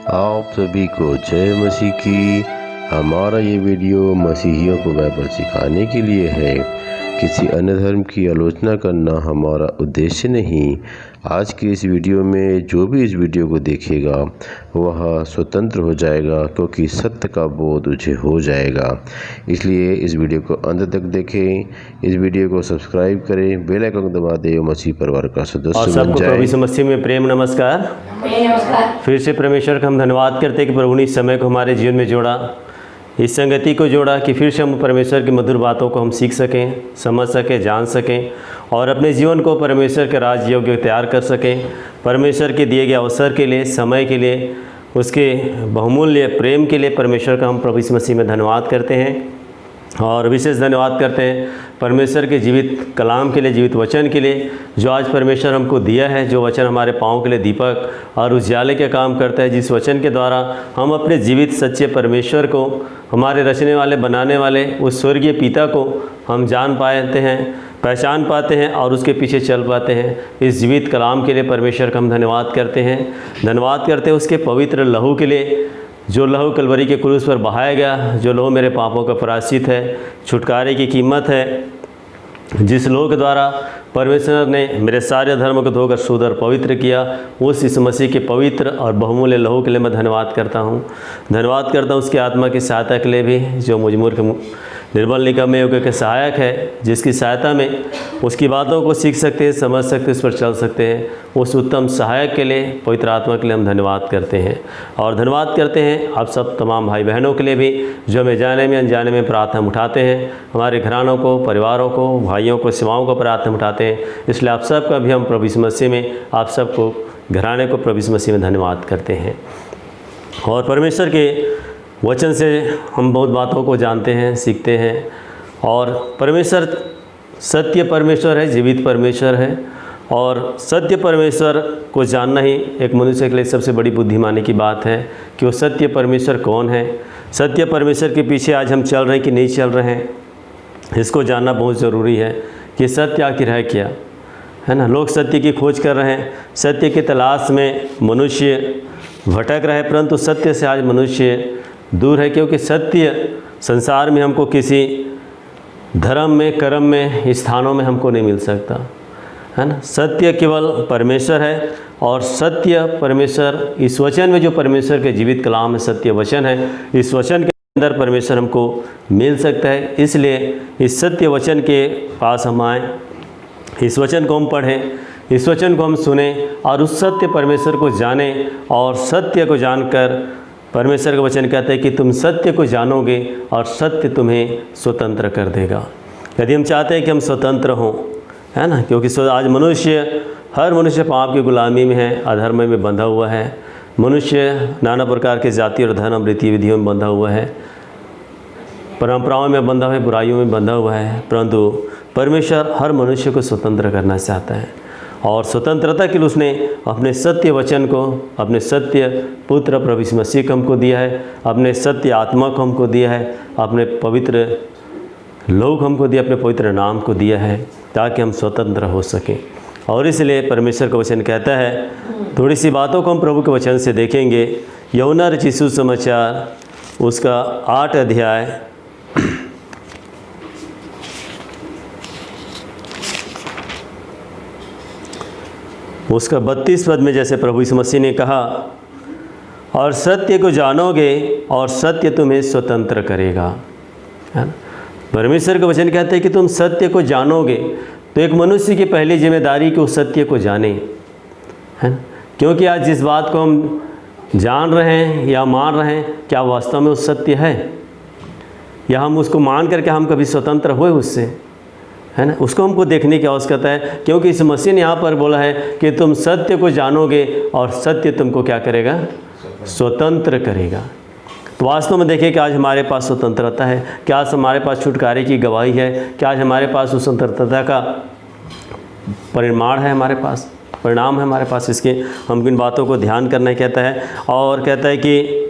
आप सभी को जय मसीह की। हमारा ये वीडियो मसीहियों को बाइबल सिखाने के लिए है। किसी अन्य धर्म की आलोचना करना हमारा उद्देश्य नहीं। आज के इस वीडियो में जो भी इस वीडियो को देखेगा वह स्वतंत्र हो जाएगा, क्योंकि सत्य का बोध उसे हो जाएगा। इसलिए इस वीडियो को अंत तक देखें, इस वीडियो को सब्सक्राइब करें, बेल आइकन दबा दें, मसीह परिवार का सदस्य और बन सबको जाए। प्रभु यीशु मसीह में प्रेम नमस्कार। फिर से परमेश्वर का हम धन्यवाद करते हैं कि प्रभु ने इस समय को हमारे जीवन में जोड़ा, इस संगति को जोड़ा कि फिर से हम परमेश्वर की मधुर बातों को हम सीख सकें, समझ सकें, जान सकें और अपने जीवन को परमेश्वर के राज योग्य तैयार कर सकें। परमेश्वर के दिए गए अवसर के लिए, समय के लिए, उसके बहुमूल्य प्रेम के लिए परमेश्वर का हम प्रभु यीशु मसीह में धन्यवाद करते हैं। और विशेष धन्यवाद करते हैं परमेश्वर के जीवित कलाम के लिए, जीवित वचन के लिए, जो आज परमेश्वर हमको दिया है। जो वचन हमारे पाँव के लिए दीपक और उजाले के काम करता है, जिस वचन के द्वारा हम अपने जीवित सच्चे परमेश्वर को, हमारे रचने वाले, बनाने वाले उस स्वर्गीय पिता को हम जान पाते हैं, पहचान पाते हैं और उसके पीछे चल पाते हैं। इस जीवित कलाम के लिए परमेश्वर का हम धन्यवाद करते हैं। धन्यवाद करते हैं उसके पवित्र लहू के लिए, जो लहू कलवरी के क्रूस पर बहाया गया, जो लहू मेरे पापों का प्रायश्चित है, छुटकारे की कीमत है, जिस लहू के द्वारा परमेश्वर ने मेरे सारे धर्म को धोकर शुद्ध और पवित्र किया। उस इस मसीह के पवित्र और बहुमूल्य लहू के लिए मैं धन्यवाद करता हूँ। धन्यवाद करता हूँ उसकी आत्मा की सहायता के लिए भी, जो मुझ मूर्ख निर्बल निकम्मे योग्य के सहायक है, जिसकी सहायता में उसकी बातों को सीख सकते हैं, समझ सकते हैं, उस पर चल सकते हैं। उस उत्तम सहायक के लिए, पवित्र आत्मा के लिए हम धन्यवाद करते हैं। और धन्यवाद करते हैं आप सब तमाम भाई बहनों के लिए भी, जो हमें जाने में अनजाने में प्रार्थना उठाते हैं। हमारे घरानों को, परिवारों को, भाइयों को, सेवाओं को प्रार्थना उठाते हैं। इसलिए आप सबका भी हम प्रभु यीशु मसीह में, आप सबको, घराने को प्रभु यीशु मसीह में धन्यवाद करते हैं। और परमेश्वर के वचन से हम बहुत बातों को जानते हैं, सीखते हैं। और परमेश्वर सत्य परमेश्वर है, जीवित परमेश्वर है। और सत्य परमेश्वर को जानना ही एक मनुष्य के लिए सबसे बड़ी बुद्धिमानी की बात है कि वो सत्य परमेश्वर कौन है। सत्य परमेश्वर के पीछे आज हम चल रहे हैं कि नहीं चल रहे हैं, इसको जानना बहुत ज़रूरी है कि सत्य आखिर है क्या, है ना। लोग सत्य की खोज कर रहे हैं, सत्य की तलाश में मनुष्य भटक रहा है, परंतु सत्य से आज मनुष्य दूर है। क्योंकि सत्य संसार में हमको किसी धर्म में, कर्म में, स्थानों में हमको नहीं मिल सकता, है ना। सत्य केवल परमेश्वर है। और सत्य परमेश्वर, इस वचन में जो परमेश्वर के जीवित कलाम है, सत्य वचन है, इस वचन के अंदर परमेश्वर हमको मिल सकता है। इसलिए इस सत्य वचन के पास हम आएँ, इस वचन को हम पढ़ें, इस वचन को हम सुने और उस सत्य परमेश्वर को जानें। और सत्य को जानकर परमेश्वर का वचन कहता है कि तुम सत्य को जानोगे और सत्य तुम्हें स्वतंत्र कर देगा। यदि हम चाहते हैं कि हम स्वतंत्र हों, है ना, क्योंकि आज मनुष्य, हर मनुष्य पाप की गुलामी में है, अधर्म में बंधा हुआ है। मनुष्य नाना प्रकार के जाति और धर्म रीति विधियों में बंधा हुआ है, परंपराओं में बंधा हुआ है, बुराइयों में बंधा हुआ है। परंतु परमेश्वर हर मनुष्य को स्वतंत्र करना चाहता है। और स्वतंत्रता के लिए उसने अपने सत्य वचन को, अपने सत्य पुत्र प्रभु यीशु मसीह को हमको दिया है, अपने सत्य आत्मा को हमको दिया है, अपने पवित्र लोग हमको दिया, अपने पवित्र नाम को दिया है, ताकि हम स्वतंत्र हो सकें। और इसलिए परमेश्वर का वचन कहता है, थोड़ी सी बातों को हम प्रभु के वचन से देखेंगे। यूहन्ना रचित सुसमाचार उसका 8 अध्याय उसका 32 पद में, जैसे प्रभु यीशु मसीह ने कहा, और सत्य को जानोगे और सत्य तुम्हें स्वतंत्र करेगा, है ना। परमेश्वर का वचन कहता है कि तुम सत्य को जानोगे। तो एक मनुष्य की पहली जिम्मेदारी कि उस सत्य को जाने, है ना। क्योंकि आज जिस बात को हम जान रहे हैं या मान रहे हैं, क्या वास्तव में उस सत्य है, या हम उसको मान करके हम कभी स्वतंत्र हुए उससे, है ना। उसको हमको देखने की आवश्यकता है। क्योंकि इस मसीह ने यहाँ पर बोला है कि तुम सत्य को जानोगे और सत्य तुमको क्या करेगा, स्वतंत्र करेगा। तो वास्तव में देखें कि आज हमारे पास स्वतंत्रता है, क्या आज हमारे पास छुटकारे की गवाही है, क्या आज हमारे पास उस स्वतंत्रता का परिमाण है, हमारे पास परिणाम है हमारे पास। इसके हम इन बातों को ध्यान करना कहता है। और कहता है कि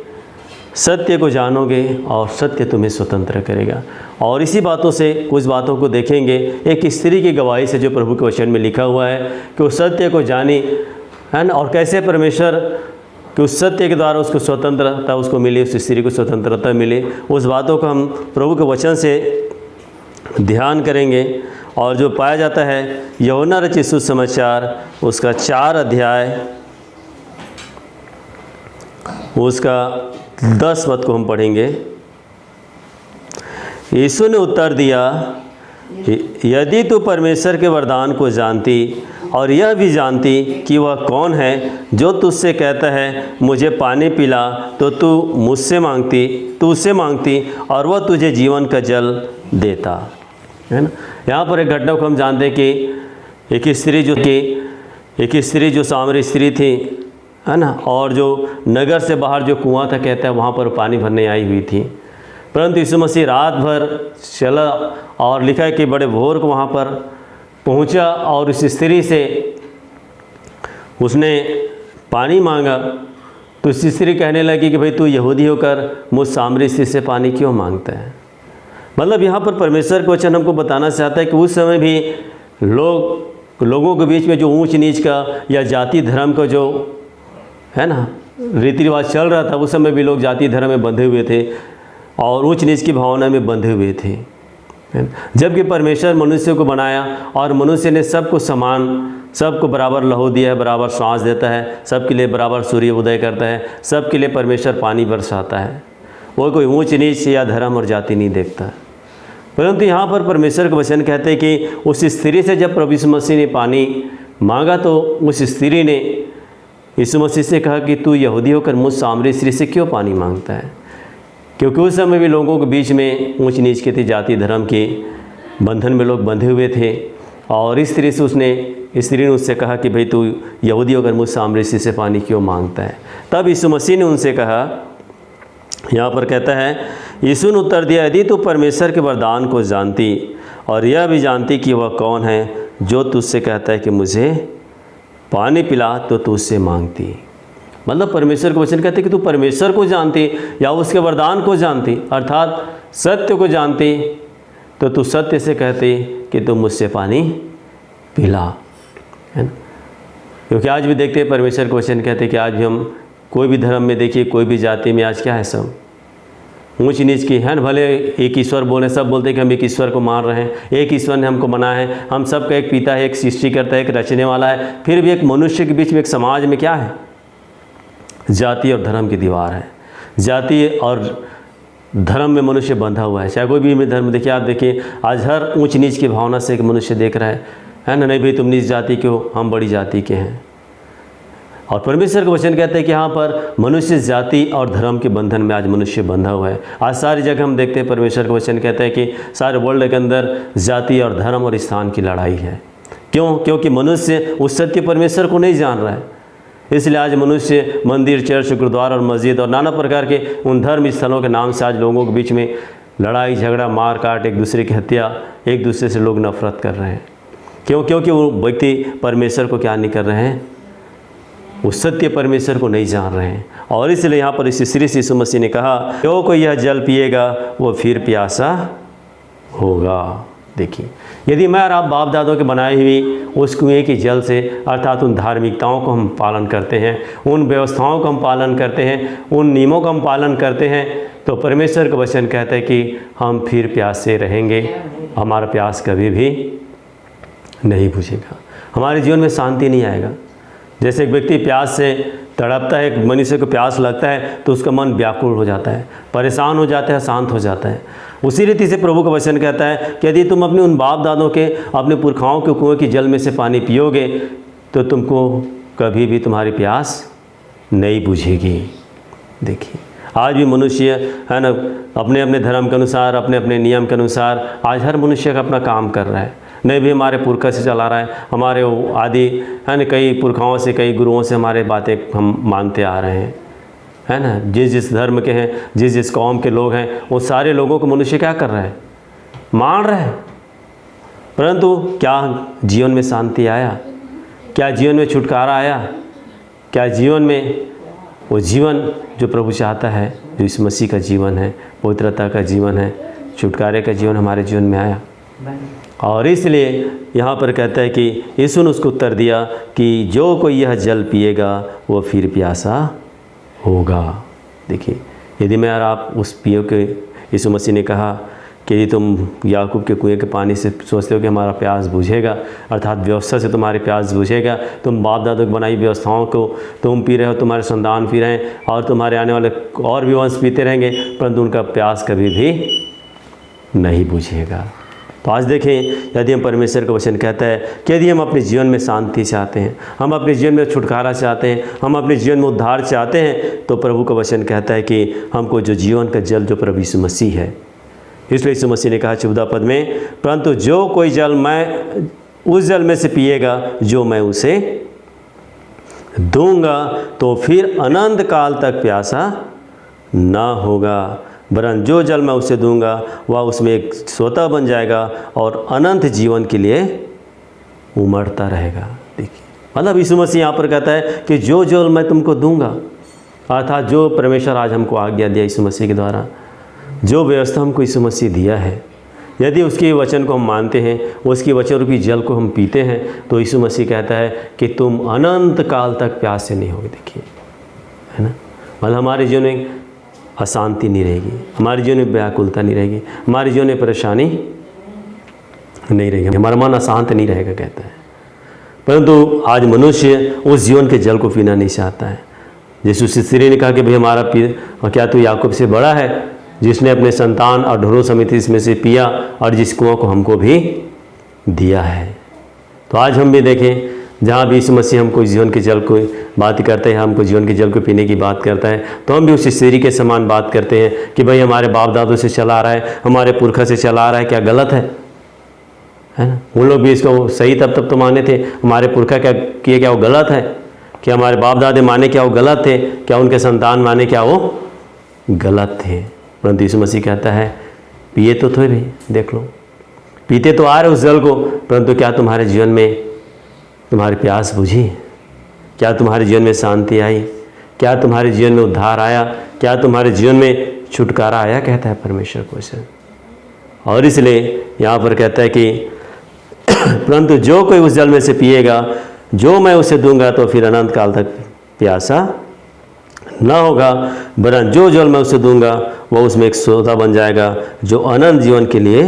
सत्य को जानोगे और सत्य तुम्हें स्वतंत्र करेगा। और इसी बातों से कुछ बातों को देखेंगे। एक स्त्री की गवाही से जो प्रभु के वचन में लिखा हुआ है कि वो सत्य को जानी, है ना, और कैसे परमेश्वर कि उस सत्य के द्वारा उसको स्वतंत्रता उसको मिली, उस स्त्री को स्वतंत्रता मिली। उस बातों को हम प्रभु के वचन से ध्यान करेंगे। और जो पाया जाता है यूहन्ना रचित सुसमाचार उसका 4 अध्याय उसका 10 पद को हम पढ़ेंगे। यीशु ने उत्तर दिया, यदि तू परमेश्वर के वरदान को जानती और यह भी जानती कि वह कौन है जो तुझसे कहता है मुझे पानी पिला, तो तू उससे मांगती और वह तुझे जीवन का जल देता। है ना। यहाँ पर एक घटना को हम जानते हैं कि एक स्त्री जो सामरी स्त्री थी, है ना, और जो नगर से बाहर जो कुआं था कहता है वहाँ पर पानी भरने आई हुई थी। परंतु यीशु मसीह रात भर चला और लिखा है कि बड़े भोर को वहाँ पर पहुँचा और उस स्त्री से उसने पानी मांगा। तो उस स्त्री कहने लगी कि भाई तू यहूदी होकर मुझ सामरी स्त्री से पानी क्यों मांगता है। मतलब यहाँ पर परमेश्वर का वचन हमको बताना चाहता है कि उस समय भी लोगों के बीच में जो ऊंच नीच का या जाति धर्म का जो है ना रीति रिवाज चल रहा था, उस समय भी लोग जाति धर्म में बंधे हुए थे और ऊंच नीच की भावना में बंधे हुए थे। जबकि परमेश्वर मनुष्य को बनाया और मनुष्य ने सबको समान, सबको बराबर लहू दिया है, बराबर सांस देता है, सबके लिए बराबर सूर्य उदय करता है, सबके लिए परमेश्वर पानी बरसाता है। वो कोई ऊंच नीच या धर्म और जाति नहीं देखता। परंतु यहाँ पर परमेश्वर का वचन कहते हैं कि उस स्त्री से जब प्रभु यीशु मसीह ने पानी मांगा तो उस स्त्री ने यीशु मसीह से कहा कि तू यहूदी होकर मुझ सामरी स्त्री से क्यों पानी मांगता है। क्योंकि उस समय भी लोगों के बीच में ऊंच नीच के थे, जाति धर्म के बंधन में लोग बंधे हुए थे। और इस स्त्री ने उससे कहा कि भाई तू यहूदी होकर मुझ सामरी स्त्री से पानी क्यों मांगता है। तब यीशु मसीह ने उनसे कहा, यहाँ पर कहता है यीशु ने उत्तर दिया, यदि तू परमेश्वर के वरदान को जानती और यह भी जानती कि वह कौन है जो तुझसे कहता है कि मुझे पानी पिला, तो तू उससे मांगती। मतलब परमेश्वर के वचन कहते हैं कि तू परमेश्वर को जानती या उसके वरदान को जानती, अर्थात सत्य को जानती, तो तू सत्य से कहती कि तू मुझसे पानी पिला। है ना। क्योंकि आज भी देखते हैं परमेश्वर के वचन कहते हैं कि आज भी हम कोई भी धर्म में देखिए, कोई भी जाति में आज क्या है, सब ऊंच नीच की है। भले एक ईश्वर बोले, सब बोलते हैं कि हम एक ईश्वर को मान रहे हैं, एक ईश्वर ने हमको बनाया है, हम सबका एक पिता है, एक सृष्टि करता है, एक रचने वाला है। फिर भी एक मनुष्य के बीच में एक समाज में क्या है, जाति और धर्म की दीवार है। जाति और धर्म में मनुष्य बंधा हुआ है। चाहे कोई भी धर्म देखिए, आप देखिए आज हर ऊंच नीच की भावना से एक मनुष्य देख रहा है ना, नहीं भाई तुम नीच जाति के हो, हम बड़ी जाति के हैं। और परमेश्वर का वचन कहते हैं कि यहाँ पर मनुष्य जाति और धर्म के बंधन में आज मनुष्य बंधा हुआ है। आज सारी जगह हम देखते हैं परमेश्वर का वचन कहते हैं कि सारे वर्ल्ड के अंदर जाति और धर्म और स्थान की लड़ाई है। क्यों? क्योंकि मनुष्य उस सत्य परमेश्वर को नहीं जान रहा है। इसलिए आज मनुष्य मंदिर, चर्च, गुरुद्वारा और मस्जिद और नाना प्रकार के उन धर्म स्थलों के नाम से आज लोगों के बीच में लड़ाई झगड़ा, मार काट, एक दूसरे की हत्या, एक दूसरे से लोग नफरत कर रहे हैं। क्यों? क्योंकि वो व्यक्ति परमेश्वर को क्या नहीं कर रहे हैं, उस सत्य परमेश्वर को नहीं जान रहे हैं। और इसलिए यहाँ पर इस स्त्री से यीशु मसीह ने कहा, जो कोई यह जल पिएगा वो फिर प्यासा होगा। देखिए, यदि मैं और आप बाप दादों के बनाए हुई उस कुएँ के जल से, अर्थात उन धार्मिकताओं को हम पालन करते हैं, उन व्यवस्थाओं का हम पालन करते हैं, उन नियमों का हम पालन करते हैं, तो परमेश्वर का वचन कहता है कि हम फिर प्यासे रहेंगे, हमारा प्यास कभी भी नहीं बुझेगा, हमारे जीवन में शांति नहीं आएगा। जैसे एक व्यक्ति प्यास से तड़पता है, एक मनुष्य को प्यास लगता है तो उसका मन व्याकुल हो जाता है, परेशान हो जाता है, शांत हो जाता है। उसी रीति से प्रभु का वचन कहता है कि यदि तुम अपने उन बाप दादों के, अपने पुरखाओं के कुएं के जल में से पानी पियोगे तो तुमको कभी भी तुम्हारी प्यास नहीं बुझेगी। देखिए, आज भी मनुष्य है ना, अपने अपने धर्म के अनुसार, अपने अपने नियम के अनुसार आज हर मनुष्य का अपना काम कर रहा है। नहीं भी हमारे पुरखा से चला रहा है, हमारे आदि है ना, कई पुरखाओं से, कई गुरुओं से हमारे बातें हम मानते आ रहे हैं, है ना। जिस जिस धर्म के हैं, जिस जिस कौम के लोग हैं, वो सारे लोगों को मनुष्य क्या कर रहा है, मान रहा है। परंतु क्या जीवन में शांति आया? क्या जीवन में छुटकारा आया? क्या जीवन में वो जीवन जो प्रभु चाहता है, जो इस मसीह का जीवन है, पवित्रता का जीवन है, छुटकारे का जीवन हमारे जीवन में आया? और इसलिए यहाँ पर कहता है कि यीशु ने उसको उत्तर दिया कि जो कोई यह जल पिएगा वो फिर प्यासा होगा। देखिए, यदि मैं और आप उस पियो के यीशु मसीह ने कहा कि यदि तुम याकूब के कुएं के पानी से सोचते हो कि हमारा प्यास बुझेगा, अर्थात व्यवस्था से तुम्हारी प्यास बुझेगा, तुम बाप दादों की बनाई व्यवस्थाओं को तुम पी रहे हो, तुम्हारे संतान पी रहे हैं और तुम्हारे आने वाले और भी वंश पीते रहेंगे, परंतु उनका प्यास कभी भी नहीं बुझेगा। तो आज देखें, यदि हम परमेश्वर का वचन कहता है कि यदि हम अपने जीवन में शांति चाहते हैं, हम अपने जीवन में छुटकारा चाहते हैं, हम अपने जीवन में उद्धार चाहते हैं, तो प्रभु का वचन कहता है कि हमको जो जीवन का जल जो प्रभु यीशु मसीह है, इसलिए यीशु मसीह ने कहा 14 पद में, परंतु जो कोई जल मैं उस जल में से पिएगा जो मैं उसे दूंगा तो फिर अनंत काल तक प्यासा ना होगा, वरन जो जल मैं उसे दूंगा वह उसमें एक सोता बन जाएगा और अनंत जीवन के लिए उमड़ता रहेगा। देखिए, मतलब यीशु मसीह यहाँ पर कहता है कि जो जल मैं तुमको दूंगा, अर्थात जो परमेश्वर आज हमको आज्ञा दिया यीशु मसीह के द्वारा, जो व्यवस्था हमको यीशु मसीह दिया है, यदि उसके वचन को हम मानते हैं, उसकी वचन रूपी जल को हम पीते हैं, तो यीशु मसीह कहता है कि तुम अनंत काल तक प्यासे नहीं होगे। देखिए, है ना, मतलब हमारे जीवन में अशांति नहीं रहेगी, हमारे जीवन में व्याकुलता नहीं रहेगी, हमारे जीवन में परेशानी नहीं रहेगी, हमारा मन अशांत नहीं रहेगा, कहता है। परंतु आज मनुष्य उस जीवन के जल को पीना नहीं चाहता है। जैसे स्त्री ने कहा कि भाई हमारा क्या तू याकूब से बड़ा है, जिसने अपने संतान और ढोरों समेत इसमें से पिया और जिस कुआं को हमको भी दिया है। तो आज हम भी देखें, जहाँ भी यीशु मसीह हमको जीवन के जल को बात करते हैं, हमको जीवन के जल को पीने की बात करता है, तो हम भी उस स्त्री के समान बात करते हैं कि भाई हमारे बाप दादों से चला आ रहा है, हमारे पुरखा से चला आ रहा है, क्या गलत है ना। उन लोग भी इसको सही तब तो माने थे, हमारे पुरखा क्या किए, क्या वो गलत है? क्या हमारे बाप दादे माने क्या वो गलत थे? क्या उनके संतान माने क्या वो गलत थे? परंतु यीशु मसीह कहता है पिए तो थे भी, देख लो, पीते तो आ रहे उस जल को, परंतु क्या तुम्हारे जीवन में तुम्हारी प्यास बुझी? क्या तुम्हारे जीवन में शांति आई? क्या तुम्हारे जीवन में उद्धार आया? क्या तुम्हारे जीवन में छुटकारा आया? कहता है परमेश्वर को वचन। और इसलिए यहाँ पर कहता है कि परंतु जो कोई उस जल में से पिएगा जो मैं उसे दूंगा तो फिर अनंत काल तक प्यासा ना होगा, वरन जो जल मैं उसे दूंगा वह उसमें एक सोता बन जाएगा जो अनंत जीवन के लिए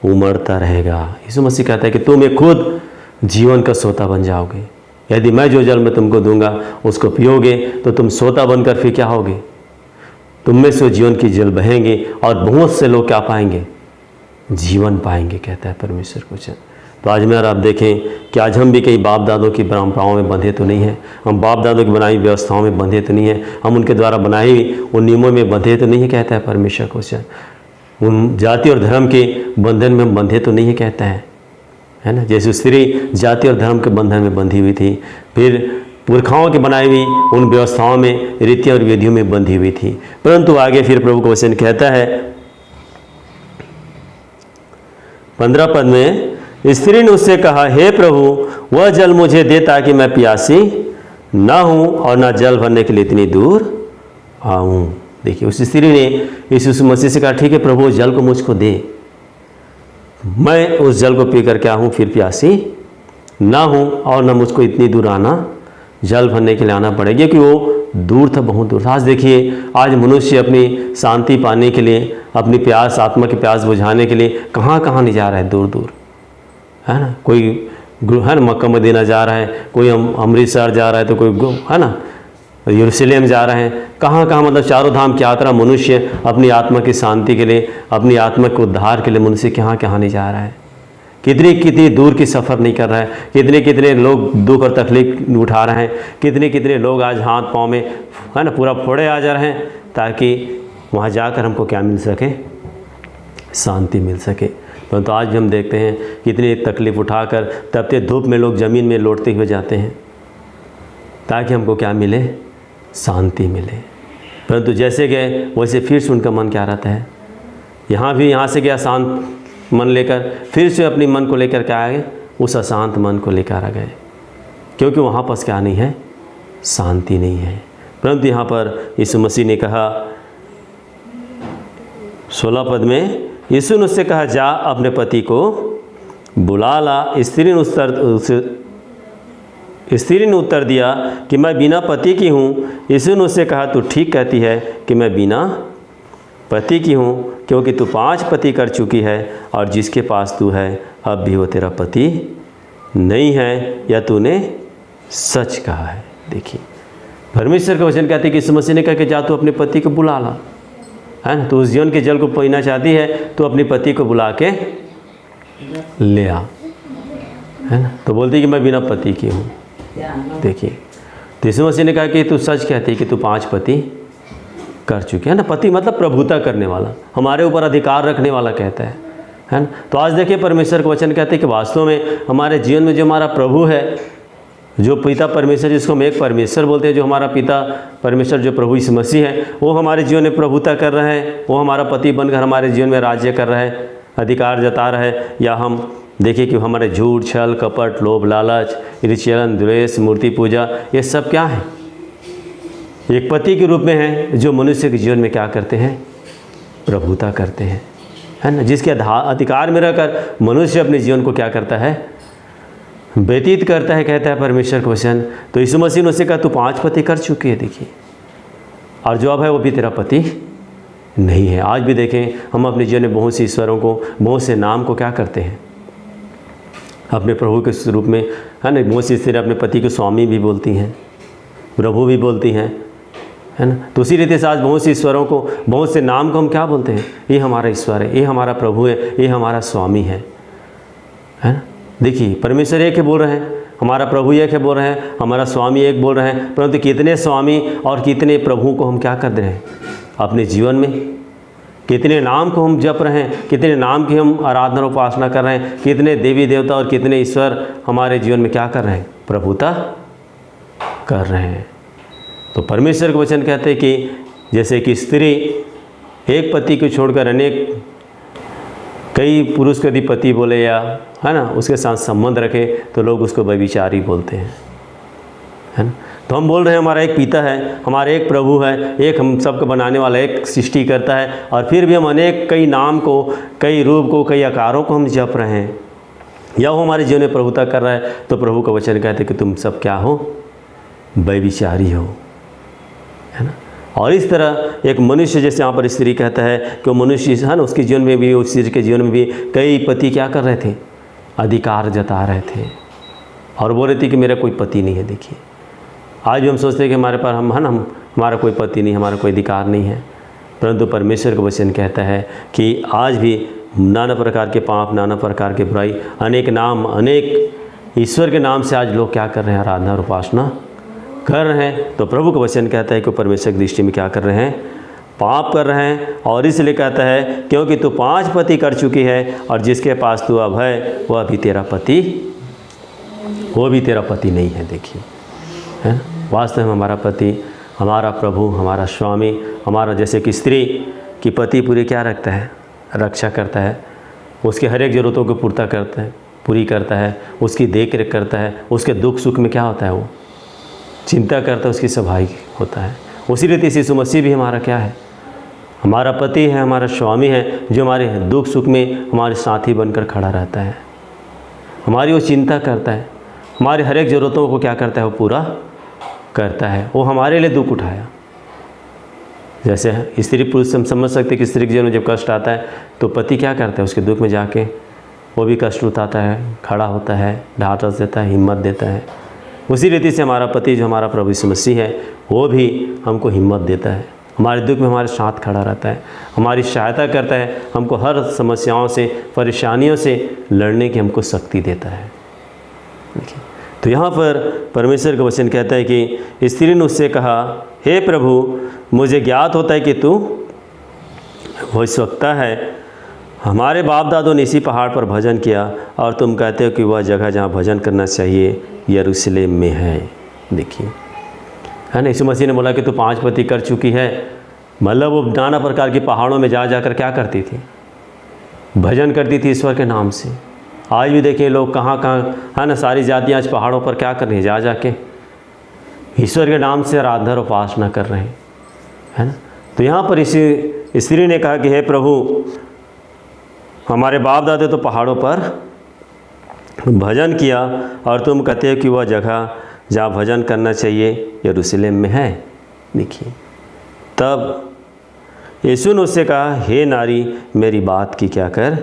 उमड़ता रहेगा। यीशु मसीह कहता है कि तुम एक खुद जीवन का सोता बन जाओगे। यदि मैं जो जल मैं तुमको दूंगा उसको पियोगे तो तुम सोता बनकर फिर क्या होगे? तुम में से जीवन की जल बहेंगे और बहुत से लोग क्या पाएंगे? जीवन पाएंगे, कहता है परमेश्वर को वचन। तो आज में और आप देखें कि आज हम भी कई बाप दादों की परंपराओं में बंधे तो नहीं हैं, हम बाप दादों की बनाई व्यवस्थाओं में बंधे तो नहीं हैं, हम उनके द्वारा बनाई उन नियमों में बंधे तो नहीं है, कहता है परमेश्वर को वचन। उन जाति और धर्म के बंधन में हम बंधे तो नहीं है, कहता है ना। जैसे स्त्री जाति और धर्म के बंधन में बंधी हुई थी, फिर पुरखाओं की बनाई हुई उन व्यवस्थाओं में, रीतियों और विधियों में बंधी हुई थी। परंतु आगे फिर प्रभु का वचन कहता है 15 पद में, स्त्री ने उससे कहा, हे प्रभु वह जल मुझे दे ताकि मैं प्यासी ना हूँ और ना जल भरने के लिए इतनी दूर आऊँ। देखिए, उस स्त्री ने यीशु मसीह से कहा, ठीक है प्रभु जल को मुझको दे, मैं उस जल को पी कर क्या हूँ फिर प्यासी ना हूँ और ना मुझको इतनी दूर आना, जल भरने के लिए आना पड़ेगा, क्योंकि वो दूर था, बहुत दूर था। आज देखिए, आज मनुष्य अपनी शांति पाने के लिए, अपनी प्यास, आत्मा की प्यास बुझाने के लिए कहाँ कहाँ नहीं जा रहा है, दूर दूर, है ना। कोई है ना मक्का मदीना जा रहा है, कोई अमृतसर जा रहा है, तो कोई है ना यरूशलेम जा रहे हैं, कहाँ कहाँ, मतलब चारों धाम की यात्रा मनुष्य अपनी आत्मा की शांति के लिए, अपनी आत्मा के उद्धार के लिए मनुष्य कहाँ कहाँ नहीं जा रहा है। कितनी कितनी दूर की सफ़र नहीं कर रहा है, कितने कितने लोग दुख और तकलीफ उठा रहे हैं, कितने कितने लोग आज हाथ पाँव में है ना पूरा फोड़े आ जा रहे हैं, ताकि वहाँ जाकर हमको क्या मिल सके? शांति मिल सके। तो आज भी हम देखते हैं कितनी तकलीफ़ उठाकर तपते धूप में लोग ज़मीन में लौटते हुए जाते हैं, ताकि हमको क्या मिले? शांति मिले। परंतु जैसे गए वैसे फिर से उनका मन क्या रहता है? यहाँ भी यहाँ से गया शांत मन लेकर, फिर से अपनी मन को लेकर क्या आए? उस अशांत मन को लेकर आ गए, क्योंकि वहाँ पास क्या नहीं है? शांति नहीं है। परंतु यहाँ पर यीशु मसीह ने कहा 16 पद में, यीशु ने उससे कहा, जा अपने पति को बुला ला। स्त्री ने स्त्री ने उत्तर दिया कि मैं बिना पति की हूँ। यीशु ने उससे कहा, तू ठीक कहती है कि मैं बिना पति की हूँ, क्योंकि तू 5 पति कर चुकी है और जिसके पास तू है अब भी वो तेरा पति नहीं है, या तूने सच कहा है। देखिए परमेश्वर का वचन कहते हैं कि यीशु मसीह ने कहा कि जा तू अपने पति को बुला ला, है ना। तो उस जीवन के जल को पीना चाहती है तो अपने पति को बुला के ले आ, है ना। तो बोलती कि मैं बिना पति की हूँ। देखिए तो यीशु मसीह ने कहा कि तू सच कहती है कि तू 5 पति कर चुके हैं ना। पति मतलब प्रभुता करने वाला, हमारे ऊपर अधिकार रखने वाला कहता है ना। तो आज देखिए परमेश्वर का वचन कहते हैं कि वास्तव में हमारे जीवन में जो हमारा प्रभु है, जो पिता परमेश्वर जिसको हम एक परमेश्वर बोलते हैं, जो हमारा पिता परमेश्वर जो प्रभु यीशु मसीह है, वो हमारे जीवन में प्रभुता कर रहा है, वो हमारा पति बनकर हमारे जीवन में राज्य कर रहा है, अधिकार जता रहा है। या हम देखिए कि हमारे झूठ, छल, कपट, लोभ, लालच, ईर्ष्या, द्वेष, मूर्ति पूजा, ये सब क्या है? एक पति के रूप में है जो मनुष्य के जीवन में क्या करते हैं? प्रभुता करते हैं, है ना। जिसके अधिकार में रहकर मनुष्य अपने जीवन को क्या करता है? व्यतीत करता है, कहता है परमेश्वर का वचन। तो यीशु मसीह ने उससे कहा तू 5 पति कर चुकी है, देखिए, और जो अब है वो भी तेरा पति नहीं है। आज भी देखें हम अपने जीवन में बहुत से ईश्वरों को, बहुत से नाम को क्या करते हैं? अपने प्रभु के स्वरूप में, है ना। बहुत सी स्त्रियाँ अपने पति को स्वामी भी बोलती हैं, प्रभु भी बोलती हैं, है ना। तो उसी रीति से आज बहुत से ईश्वरों को, बहुत से नाम को हम क्या बोलते हैं? ये हमारा ईश्वर है, ये हमारा प्रभु है, ये हमारा स्वामी है ना। देखिए परमेश्वर एक है बोल रहे हैं, हमारा प्रभु एक है बोल रहे हैं, हमारा स्वामी एक बोल रहे हैं, परंतु कितने स्वामी और कितने प्रभु को हम क्या कर रहे हैं अपने जीवन में? कितने नाम को हम जप रहे हैं, कितने नाम की हम आराधना और उपासना कर रहे हैं, कितने देवी देवता और कितने ईश्वर हमारे जीवन में क्या कर रहे हैं? प्रभुता कर रहे हैं। तो परमेश्वर के वचन कहते हैं कि जैसे कि स्त्री एक पति को छोड़कर अनेक कई पुरुष को यदि पति बोले, या है ना उसके साथ संबंध रखे, तो लोग उसको व्यभिचारी बोलते हैं, है ना। तो हम बोल रहे हैं हमारा एक पिता है, हमारा एक प्रभु है, एक हम सबको बनाने वाला, एक सृष्टि करता है, और फिर भी हम अनेक कई नाम को, कई रूप को, कई आकारों को हम जप रहे हैं, या वो हमारे जीवन में प्रभुता कर रहा है। तो प्रभु का वचन कहते हैं कि तुम सब क्या हो? व्यभिचारी हो, है ना। और इस तरह एक मनुष्य, जैसे यहाँ पर स्त्री कहता है कि वो मनुष्य है ना, उसके जीवन में भी, उस स्त्री के जीवन में भी कई पति क्या कर रहे थे? अधिकार जता रहे थे और बोल रहे थे कि मेरा कोई पति नहीं है। देखिए आज भी हम सोचते हैं कि हमारे पास हम है ना, हमारा कोई पति नहीं, हमारा कोई अधिकार नहीं है, परंतु परमेश्वर का वचन कहता है कि आज भी नाना प्रकार के पाप, नाना प्रकार के बुराई, अनेक नाम, अनेक ईश्वर के नाम से आज लोग क्या कर रहे हैं? आराधना और उपासना कर रहे हैं। तो प्रभु का वचन कहता है कि परमेश्वर की दृष्टि में क्या कर रहे हैं? पाप कर रहे हैं। और इसलिए कहता है क्योंकि तू 5 पति कर चुकी है और जिसके पास तू अब है वह भी तेरा पति, वो भी तेरा पति नहीं है। देखिए, है वास्तव में हमारा पति, हमारा प्रभु, हमारा स्वामी, हमारा, जैसे कि स्त्री की पति पूरी क्या रखता है? रक्षा करता है, उसके हर एक ज़रूरतों को पूर्ता करता है, पूरी करता है, उसकी देख रेख करता है, उसके दुख सुख में क्या होता है? वो चिंता करता है, उसकी सफाई होता है। उसी रीति से यीशु मसीह भी हमारा क्या है? हमारा पति है, हमारा स्वामी है, जो हमारे दुख सुख में हमारे साथी बनकर खड़ा रहता है, हमारी वो चिंता करता है, हमारे हर एक ज़रूरतों को क्या करता है? वो पूरा करता है। वो हमारे लिए दुख उठाया। जैसे स्त्री पुरुष हम समझ सकते हैं कि स्त्री के जीवन में जब कष्ट आता है तो पति क्या करता है? उसके दुख में जाके वो भी कष्ट उठाता है, खड़ा होता है, ढाढ़स देता है, हिम्मत देता है। उसी रीति से हमारा पति जो हमारा प्रभु यीशु मसीह है, वो भी हमको हिम्मत देता है, हमारे दुख में हमारे साथ खड़ा रहता है, हमारी सहायता करता है, हमको हर समस्याओं से, परेशानियों से लड़ने की हमको शक्ति देता है। देखिए, तो यहाँ पर परमेश्वर का वचन कहता है कि स्त्री ने उससे कहा, हे प्रभु, मुझे ज्ञात होता है कि तू भविष्यवक्ता है। हमारे बाप दादों ने इसी पहाड़ पर भजन किया और तुम कहते हो कि वह जगह जहाँ भजन करना चाहिए यरूशलेम में है। देखिए, है ना, यीशु मसीह ने बोला कि तू 5 पति कर चुकी है, मतलब वो नाना प्रकार की पहाड़ों में जा जाकर क्या करती थी? भजन करती थी ईश्वर के नाम से। आज भी देखिए लोग कहाँ कहाँ, है ना, सारी जातियाँ आज पहाड़ों पर क्या कर रही हैं? जा जाके ईश्वर के नाम से आराधना और उपासना कर रहे हैं, है ना। तो यहाँ पर इसी स्त्री ने कहा कि हे प्रभु, हमारे बाप दादे तो पहाड़ों पर भजन किया और तुम कहते हो कि वह जगह जहाँ भजन करना चाहिए यरूशलेम में है। देखिए, तब यीशु ने उससे कहा, हे नारी, मेरी बात की क्या कर,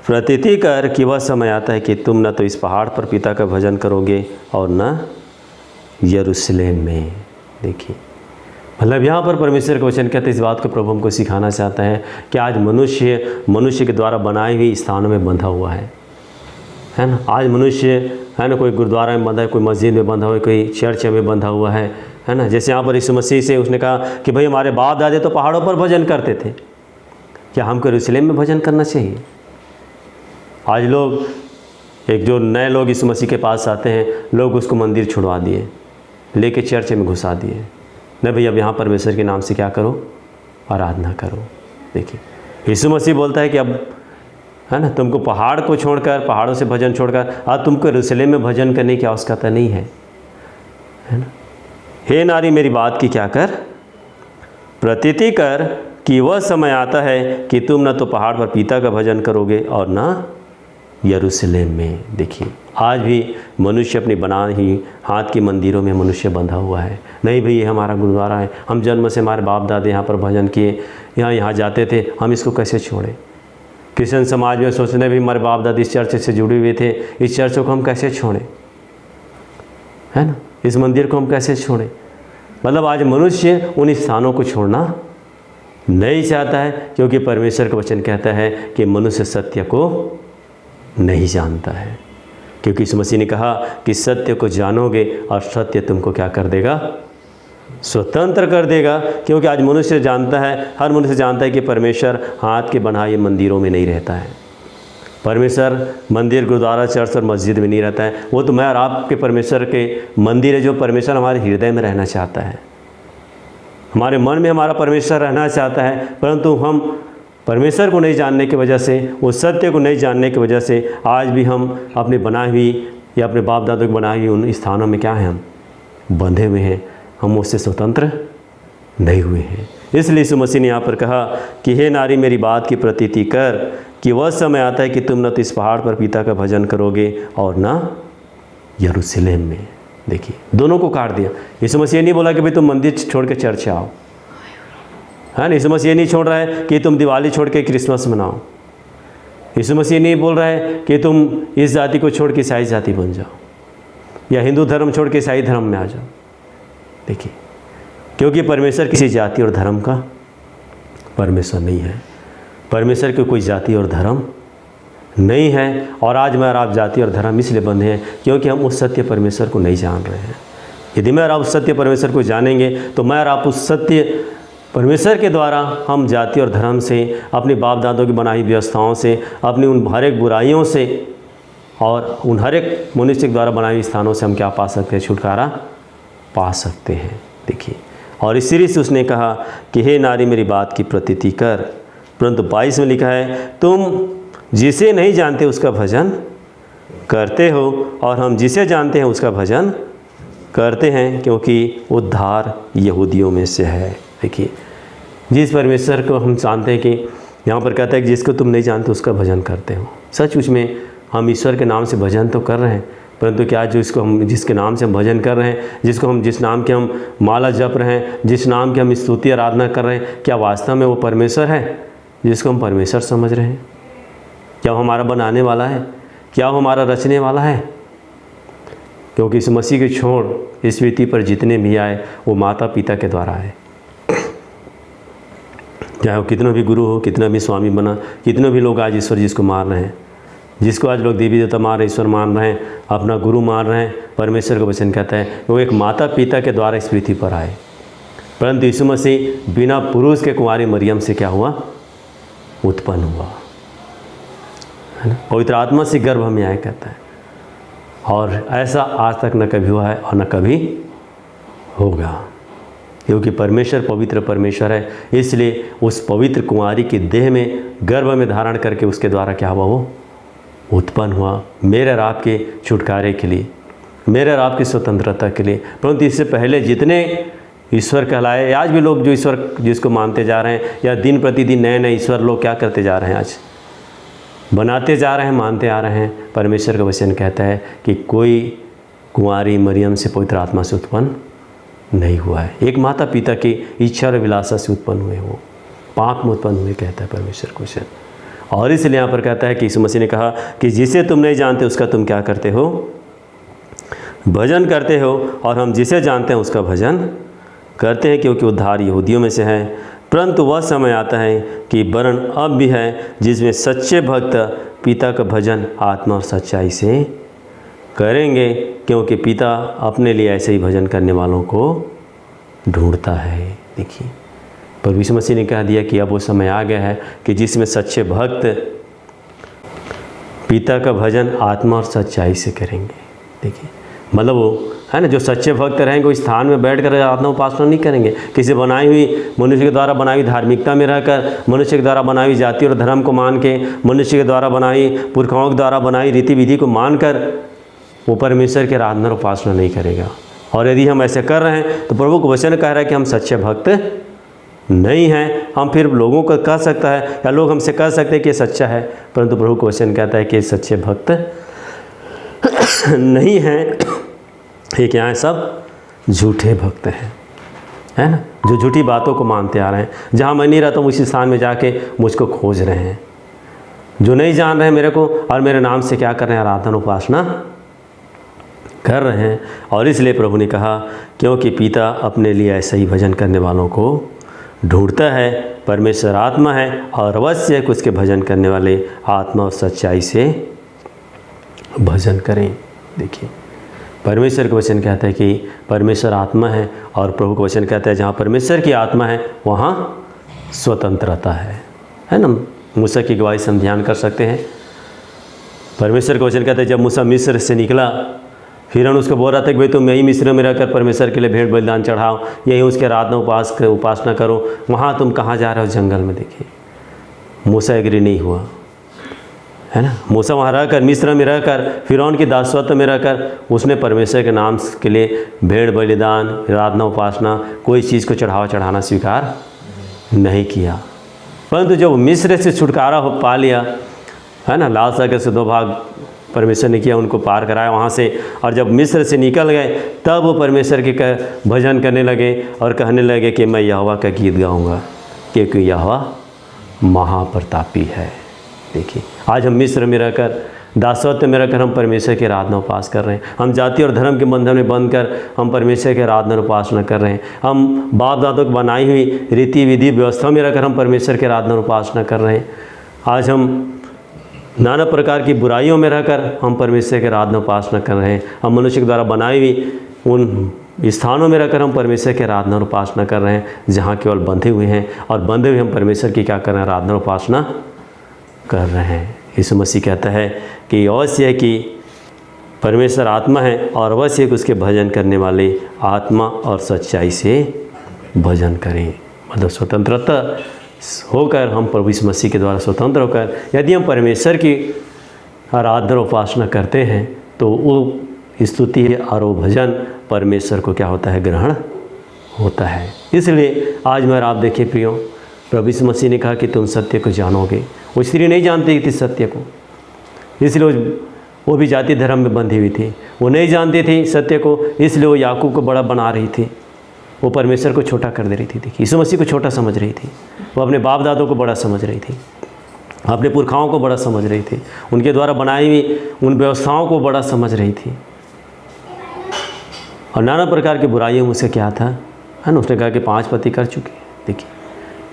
प्रतीति कर कि वह समय आता है कि तुम न तो इस पहाड़ पर पिता का भजन करोगे और न यरूशलेम में। देखिए, मतलब यहाँ पर परमेश्वर का वचन कहते हैं, इस बात को प्रभु हमको सिखाना चाहता है कि आज मनुष्य के द्वारा बनाई हुई स्थानों में बंधा हुआ है ना। आज मनुष्य है ना, कोई गुरुद्वारा में बंधा है, कोई मस्जिद में बंधा हुआ है, कोई चर्च में बंधा हुआ है ना। जैसे यहाँ पर यीशु मसीह से उसने कहा कि भाई हमारे बाप दादे तो पहाड़ों पर भजन करते थे, क्या हमको यरूशलेम में भजन करना चाहिए? आज लोग, एक जो नए लोग यीशु मसीह के पास आते हैं, लोग उसको मंदिर छुड़वा दिए, लेके चर्च में घुसा दिए। नहीं भाई, अब यहाँ परमेश्वर के नाम से क्या करो, आराधना करो। देखिए, यीशु मसीह बोलता है कि अब है ना, तुमको पहाड़ को छोड़कर, पहाड़ों से भजन छोड़कर आज तुमको यरूशलेम में भजन करने की आवश्यकता नहीं है ना। हे नारी, मेरी बात की क्या कर, प्रतीति कर कि वह समय आता है कि तुम न तो पहाड़ पर पिता का भजन करोगे और न यरूशलेम में। देखिए, आज भी मनुष्य अपनी बना ही हाथ के मंदिरों में मनुष्य बंधा हुआ है। नहीं भाई, ये हमारा गुरुद्वारा है, हम जन्म से हमारे बाप दादे यहाँ पर भजन किए, यहाँ जाते थे, हम इसको कैसे छोड़ें? क्रिश्चियन समाज में सोचते भी हमारे बाप दादी इस चर्च से जुड़े हुए थे, इस चर्च को हम कैसे छोड़ें, है ना, इस मंदिर को हम कैसे छोड़ें? मतलब आज मनुष्य उन स्थानों को छोड़ना नहीं चाहता है, क्योंकि परमेश्वर का वचन कहता है कि मनुष्य सत्य को नहीं जानता है। क्योंकि इस मसीह ने कहा कि सत्य को जानोगे और सत्य तुमको क्या कर देगा, स्वतंत्र कर देगा। क्योंकि आज मनुष्य जानता है, हर मनुष्य जानता है कि परमेश्वर हाथ के बनाए मंदिरों में नहीं रहता है। परमेश्वर मंदिर, गुरुद्वारा, चर्च और मस्जिद में नहीं रहता है। वो तो मैं और आपके परमेश्वर के मंदिर है, जो परमेश्वर हमारे हृदय में रहना चाहता है, हमारे मन में हमारा परमेश्वर रहना चाहता है। परंतु हम परमेश्वर को नहीं जानने की वजह से, उस सत्य को नहीं जानने की वजह से आज भी हम अपने बनाई हुई या अपने बाप दादों की बनाई हुई उन स्थानों में क्या हैं, हम बंधे हुए हैं, हम उससे स्वतंत्र नहीं हुए हैं। इसलिए यीशु मसीह ने यहाँ पर कहा कि हे नारी, मेरी बात की प्रतीति कर कि वह समय आता है कि तुम न तो इस पहाड़ पर पिता का भजन करोगे और न यरूशलेम में। देखिए, दोनों को काट दिया। यीशु मसीह नहीं बोला कि भाई तुम मंदिर छोड़ के चर्च आओ, है ना। यीशु मसीह नहीं छोड़ रहा है कि तुम दिवाली छोड़ के क्रिसमस मनाओ। यीशु मसीह नहीं बोल रहा है कि तुम इस जाति को छोड़ के ईसाई जाति बन जाओ, या हिंदू धर्म छोड़ के ईसाई धर्म में आ जाओ। देखिए, क्योंकि परमेश्वर किसी जाति और धर्म का परमेश्वर नहीं है। परमेश्वर की कोई जाति और धर्म नहीं है। और आज मैं और आप जाति और धर्म इसलिए बंधे हैं क्योंकि हम उस सत्य परमेश्वर को नहीं जान रहे हैं। यदि मैं और आप उस सत्य परमेश्वर को जानेंगे तो मैं और आप उस सत्य परमेश्वर के द्वारा हम जाति और धर्म से, अपने बाप दादों की बनाई व्यवस्थाओं से, अपनी उन हर एक बुराइयों से और उन हर एक मनुष्य के द्वारा बनाई स्थानों से हम क्या पा सकते हैं, छुटकारा पा सकते हैं। देखिए, और इस सीरीज से उसने कहा कि हे नारी, मेरी बात की प्रतीति कर। परंतु 22 में लिखा है, तुम जिसे नहीं जानते उसका भजन करते हो और हम जिसे जानते हैं उसका भजन करते हैं, क्योंकि उद्धार यहूदियों में से है। देखिए, जिस परमेश्वर को हम जानते हैं कि यहाँ पर कहता है कि जिसको तुम नहीं जानते उसका भजन करते हो। सचमुच में हम ईश्वर के नाम से भजन तो कर रहे हैं, परंतु क्या जो इसको हम जिसके नाम से हम भजन कर रहे हैं, जिस नाम के हम माला जप रहे हैं, जिस नाम की हम स्तुति आराधना कर रहे हैं, क्या वास्तव में वो परमेश्वर है जिसको हम परमेश्वर समझ रहे हैं? क्या वो हमारा बनाने वाला है? क्या वो हमारा रचने वाला है? क्योंकि इस मसीह के छोड़ इस पृथ्वी पर जितने भी आए वो माता पिता के द्वारा आए। चाहे वो कितना भी गुरु हो, कितना भी स्वामी बना, कितने भी लोग आज ईश्वर जिसको मान रहे हैं, जिसको आज लोग देवी देवता मान रहे, ईश्वर मान रहे हैं, अपना गुरु मान रहे हैं, परमेश्वर का वचन कहता है वो एक माता पिता के द्वारा इस पृथ्वी पर आए। परंतु यीशु मसीह बिना पुरुष के कुंवारी मरियम से क्या हुआ, उत्पन्न हुआ, है ना। पवित्र आत्मा से गर्भ में आया कहता है, और ऐसा आज तक न कभी हुआ है और न कभी होगा, क्योंकि परमेश्वर पवित्र परमेश्वर है। इसलिए उस पवित्र कुंवारी के देह में गर्भ में धारण करके उसके द्वारा क्या हुआ, वो उत्पन्न हुआ मेरे और आपके छुटकारे के लिए, मेरे और आपकी स्वतंत्रता के लिए। परंतु इससे पहले जितने ईश्वर कहलाए, आज भी लोग जो ईश्वर जिसको मानते जा रहे हैं, या दिन प्रतिदिन नए नए ईश्वर लोग क्या करते जा रहे हैं, आज बनाते जा रहे हैं, मानते आ रहे हैं। परमेश्वर का वचन कहता है कि कोई कुंवारी मरियम से पवित्र आत्मा से उत्पन्न नहीं हुआ है। एक माता पिता की इच्छा और विलासा से उत्पन्न हुए, वो पाप में उत्पन्न हुए, कहता है परमेश्वर क्वेश्चन। और इसलिए यहाँ पर कहता है कि यीशु मसीह ने कहा कि जिसे तुम नहीं जानते उसका तुम क्या करते हो, भजन करते हो, और हम जिसे जानते हैं उसका भजन करते हैं, क्योंकि उद्धार यहूदियों में से है। परंतु वह समय आता है कि वरन अब भी है जिसमें सच्चे भक्त पिता का भजन आत्मा और सच्चाई से करेंगे, क्योंकि पिता अपने लिए ऐसे ही भजन करने वालों को ढूंढता है। देखिए, प्रभु यीशु मसीह ने कह दिया कि अब वो समय आ गया है कि जिसमें सच्चे भक्त पिता का भजन आत्मा और सच्चाई से करेंगे। देखिए, मतलब वो है ना, जो सच्चे भक्त रहेंगे वो स्थान में बैठकर आराधना उपासना नहीं करेंगे, किसी बनाई हुई मनुष्य के द्वारा बनाई हुई धार्मिकता में रहकर, मनुष्य के द्वारा बनाई हुई जाति और धर्म को मान के, मनुष्य के द्वारा बनाई पुरखाओं के द्वारा बनाई रीति विधि को मानकर वो परमेश्वर की आराधना और उपासना नहीं करेगा। और यदि हम ऐसे कर रहे हैं तो प्रभु का वचन कह रहा है कि हम सच्चे भक्त नहीं हैं। हम फिर लोगों को कह सकता है या लोग हमसे कह सकते हैं कि सच्चा है, परंतु प्रभु का वचन कहता है कि सच्चे भक्त नहीं हैं, ये क्या है, सब झूठे भक्त हैं, है ना, जो झूठी बातों को मानते आ रहे हैं। जहाँ मैं नहीं रहता हूँ उसी स्थान में जाके मुझको खोज रहे हैं, जो नहीं जान रहे हैं मेरे को और मेरे नाम से क्या कर रहे हैं, आराधना उपासना कर रहे हैं। और इसलिए प्रभु ने कहा क्योंकि पिता अपने लिए ऐसा ही भजन करने वालों को ढूंढता है। परमेश्वर आत्मा है और अवश्य है कि उसके भजन करने वाले आत्मा और सच्चाई से भजन करें। देखिए, परमेश्वर का वचन कहता है कि परमेश्वर आत्मा है और प्रभु का वचन कहता है जहाँ परमेश्वर की आत्मा है वहाँ स्वतंत्रता है ना। मूसा की गवाही से हम ध्यान कर सकते हैं। परमेश्वर का वचन कहता है जब मूसा मिस्र से निकला, फिरौन उसको बोल रहा था कि भाई तुम यही मिस्र में रहकर परमेश्वर के लिए भेंट बलिदान चढ़ाओ, यही उसके आराधना उपासना करो, वहाँ तुम कहाँ जा रहे हो, जंगल में। देखिए, मूसा एग्री नहीं हुआ, है ना। मूसा वहाँ रहकर, मिस्र में रहकर, फिरौन की दासत्व में रहकर उसने परमेश्वर के नाम के लिए भेंट बलिदान, आराधना उपासना, कोई चीज़ को चढ़ाना स्वीकार नहीं किया। परंतु जब मिस्र से छुटकारा हो पा लिया, है ना, लाल सागर से 2 भाग परमेश्वर ने किया, उनको पार कराया वहाँ से, और जब मिस्र से निकल गए तब वो परमेश्वर के भजन करने लगे और कहने लगे कि मैं यहोवा का गीत गाऊंगा क्योंकि यहोवा महाप्रतापी है। देखिए, आज हम मिस्र में रहकर, दासत्व में रहकर हम परमेश्वर की आराधना उपास कर रहे हैं। हम जाति और धर्म के बंधन में बंध कर हम परमेश्वर की आराधना उपासना कर रहे हैं। हम बाप दादों की बनाई हुई रीति विधि व्यवस्था में रहकर हम परमेश्वर की आराधना उपासना कर रहे हैं। आज हम नाना प्रकार की बुराइयों में रहकर हम परमेश्वर की आराधना उपासना कर रहे हैं। हम मनुष्य के द्वारा बनाई हुई उन स्थानों में रहकर हम परमेश्वर की आराधना और उपासना कर रहे हैं जहाँ केवल बंधे हुए हैं, और बंधे हुए हम परमेश्वर की क्या कर रहे हैं, आराधना और उपासना कर रहे हैं। यीशु मसीह कहता है कि अवश्य है कि परमेश्वर आत्मा है और अवश्य है कि उसके भजन करने वाले आत्मा और सच्चाई से भजन करें। मतलब स्वतंत्रता होकर, हम प्रभु यीशु मसीह के द्वारा स्वतंत्र होकर यदि हम परमेश्वर की आराधना उपासना करते हैं तो वो स्तुति और वो भजन परमेश्वर को क्या होता है, ग्रहण होता है। इसलिए आज मैं आप देखिए प्रियो, प्रभु यीशु मसीह ने कहा कि तुम सत्य को जानोगे। वो स्त्री नहीं जानती थी सत्य को, इसलिए वो भी जाति धर्म में बंधी हुई थी। वो नहीं जानती थी सत्य को, इसलिए वो याकूब को बड़ा बना रही थी, वो परमेश्वर को छोटा कर दे रही थी। देखिए, यीशु मसीह को छोटा समझ रही थी, वो अपने बाप दादों को बड़ा समझ रही थी, अपने पुरखाओं को बड़ा समझ रही थी, उनके द्वारा बनाई हुई उन व्यवस्थाओं को बड़ा समझ रही थी, और नाना प्रकार की बुराइयों में उसे क्या था, है ना। उसने कहा कि 5 पति कर चुके। देखिए,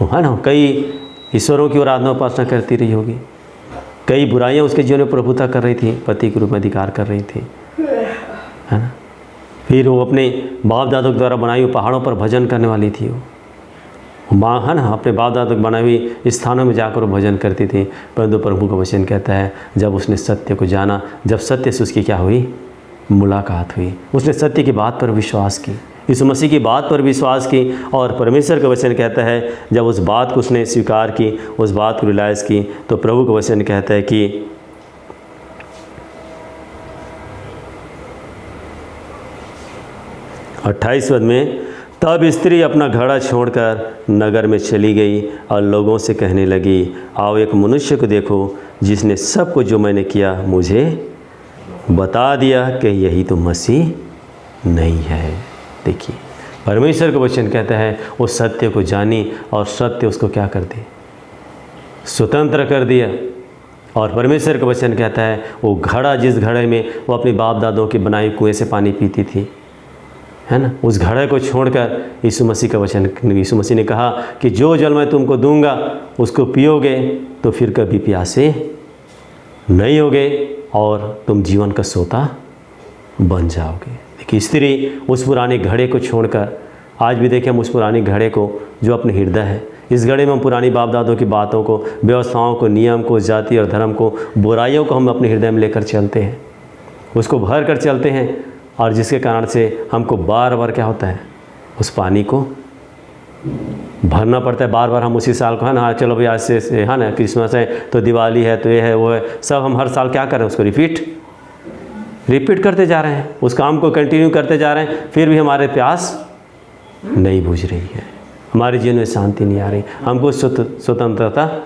वो है ना, कई ईश्वरों की आराधना उपासना करती रही होगी, कई बुराइयाँ उसके जीवन में प्रभुता कर रही थी, पति के रूप में अधिकार कर रही थी, है ना। फिर वो अपने बाप दादों के द्वारा बनाई हुई पहाड़ों पर भजन करने वाली थी। वो माँ, है ना, अपने बाप दादों की बनाई हुई स्थानों में जाकर वो भजन करती थी। परंतु प्रभु का वचन कहता है जब उसने सत्य को जाना, जब सत्य से उसकी क्या हुई, मुलाकात हुई, उसने सत्य की बात पर विश्वास की, यीशु मसीह की बात पर विश्वास की, और परमेश्वर का वचन कहता है जब उस बात को उसने स्वीकार की, उस बात को रियलाइज़ की, तो प्रभु का वचन कहता है कि 28 पद में, तब स्त्री अपना घड़ा छोड़कर नगर में चली गई और लोगों से कहने लगी, आओ एक मनुष्य को देखो जिसने सब कुछ जो मैंने किया मुझे बता दिया कि यही तो मसीह नहीं है। देखिए परमेश्वर का वचन कहता है वो सत्य को जानी और सत्य उसको क्या कर दे, स्वतंत्र कर दिया। और परमेश्वर का वचन कहता है वो घड़ा, जिस घड़े में वो अपने बाप दादों की बनाई कुएं से पानी पीती थी, है ना, उस घड़े को छोड़कर यीशु मसीह का वचन, यीशु मसीह ने कहा कि जो जल मैं तुमको दूंगा उसको पियोगे तो फिर कभी प्यासे नहीं होगे और तुम जीवन का सोता बन जाओगे। देखिए स्त्री उस पुराने घड़े को छोड़कर, आज भी देखें हम उस पुराने घड़े को जो अपने हृदय है, इस घड़े में हम पुरानी बाप दादों की बातों को, व्यवस्थाओं को, नियम को, जाति और धर्म को, बुराइयों को हम अपने हृदय में लेकर चलते हैं, उसको भर कर चलते हैं, और जिसके कारण से हमको बार बार क्या होता है, उस पानी को भरना पड़ता है। बार बार हम उसी साल को, है ना, चलो भाई आज से, है ना, क्रिसमस है तो दिवाली है तो ये है वो है, सब हम हर साल क्या कर रहे हैं, उसको रिपीट करते जा रहे हैं, उस काम को कंटिन्यू करते जा रहे हैं, फिर भी हमारे प्यास नहीं बुझ रही है, हमारे जीवन में शांति नहीं आ रही, हमको स्वतंत्रता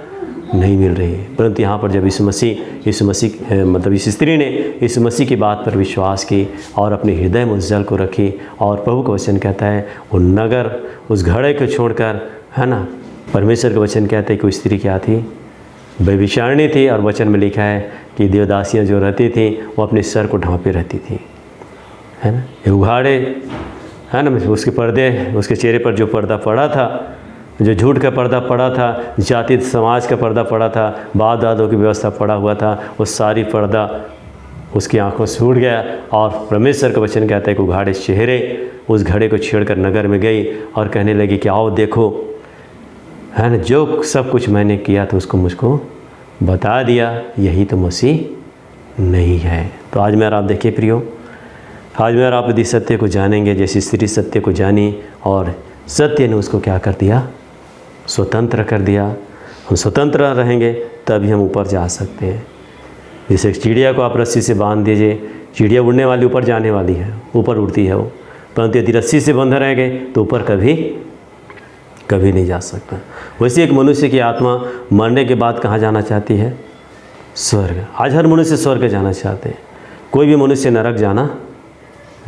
नहीं मिल रही है। परंतु यहाँ पर जब यीशु मसीह मतलब इस स्त्री ने यीशु मसीह की बात पर विश्वास की और अपने हृदय में उस जल को रखी, और प्रभु का वचन कहता है वो नगर, उस घड़े को छोड़कर, है ना, परमेश्वर का वचन कहता है कि वो स्त्री क्या थी, व्यभिचारिणी थी। और वचन में लिखा है कि देवदासियाँ जो रहती थी वो अपने सर को ढांपे रहती थी, है ना, ये उघाड़े, है ना, उसके पर्दे, उसके चेहरे पर जो पर्दा पड़ा था, जो झूठ का पर्दा पड़ा था, जाति समाज का पर्दा पड़ा था, बाप दादों की व्यवस्था पड़ा हुआ था, वो सारी पर्दा उसकी आंखों से उड़ गया। और परमेश्वर का वचन कहता है कि उघाड़े चेहरे उस घड़े को छेड़कर नगर में गई और कहने लगी कि आओ देखो, है ना, जो सब कुछ मैंने किया था उसको मुझको बता दिया, यही तो मसीह नहीं है। तो आज मैं और आप देखिए प्रियो, आज मैं और आप यदि सत्य को जानेंगे, जैसे स्त्री सत्य को जानी और सत्य ने उसको क्या कर दिया, स्वतंत्र कर दिया। हम स्वतंत्र रहेंगे तभी हम ऊपर जा सकते हैं। जैसे चिड़िया को आप रस्सी से बांध दीजिए, चिड़िया उड़ने वाली ऊपर जाने वाली है, ऊपर उड़ती है वो, परंतु यदि रस्सी से बंधे रहेंगे तो ऊपर कभी नहीं जा सकता। वैसे एक मनुष्य की आत्मा मरने के बाद कहाँ जाना चाहती है, स्वर्ग। आज हर मनुष्य स्वर्ग जाना चाहते हैं, कोई भी मनुष्य नरक जाना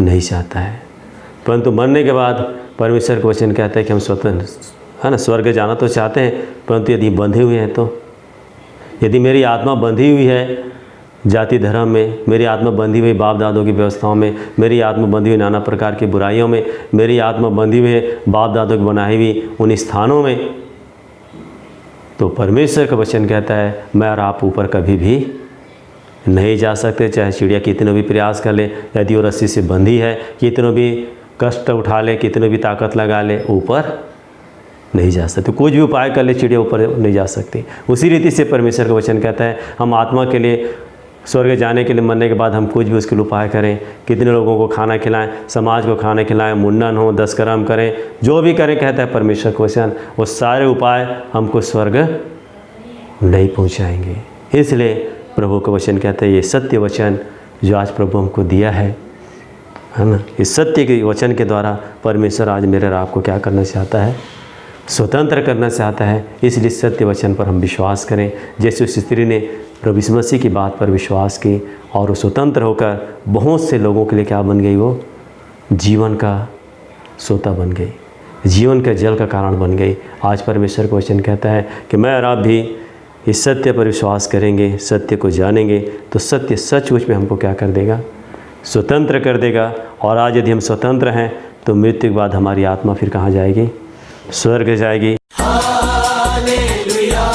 नहीं चाहता है, परंतु मरने के बाद परमेश्वर का वचन कहता है कि हम स्वतंत्र, है ना, स्वर्ग जाना तो चाहते हैं, परंतु यदि बंधे हुए हैं तो, यदि मेरी आत्मा बंधी हुई है जाति धर्म में, मेरी आत्मा बंधी हुई बाप दादों की व्यवस्थाओं में, मेरी आत्मा बंधी हुई नाना प्रकार की बुराइयों में, मेरी आत्मा बंधी हुई है बाप दादों की बनाई हुई उन स्थानों में, तो परमेश्वर का वचन कहता है मैं और आप ऊपर कभी भी नहीं जा सकते। चाहे चिड़िया कितने भी प्रयास कर ले, यदि वो रस्सी से बंधी है, कितने भी कष्ट उठा ले, कितने भी ताकत लगा ले, ऊपर नहीं जा सकते। कुछ भी उपाय कर ले, चिड़िया ऊपर नहीं जा सकती। उसी रीति से परमेश्वर का वचन कहता है हम आत्मा के लिए, स्वर्ग जाने के लिए मरने के बाद हम कुछ भी उसके लिए उपाय करें, कितने लोगों को खाना खिलाएं, समाज को खाना खिलाएं, मुंडन हो, 10 कर्म करें, जो भी करें, कहता है परमेश्वर का वचन, वो सारे उपाय हमको स्वर्ग नहीं पहुंचाएंगे। इसलिए प्रभु का वचन कहता है ये सत्य वचन जो आज प्रभु हमको दिया है ना, इस सत्य के वचन के द्वारा परमेश्वर आज मेरे और आपको क्या करना चाहता है, स्वतंत्र करना चाहता है। इसलिए सत्य वचन पर हम विश्वास करें। जैसे उस स्त्री ने प्रभु यीशु मसीह की बात पर विश्वास की और वो स्वतंत्र होकर बहुत से लोगों के लिए क्या बन गई, वो जीवन का सोता बन गई, जीवन का जल का कारण बन गई। आज परमेश्वर का वचन कहता है कि मैं और आप भी इस सत्य पर विश्वास करेंगे, सत्य को जानेंगे, तो सत्य सचमुच में हमको क्या कर देगा, स्वतंत्र कर देगा। और आज यदि हम स्वतंत्र हैं तो मृत्यु के बाद हमारी आत्मा फिर कहाँ जाएगी, स्वर्ग जाएगी। हालेलुया।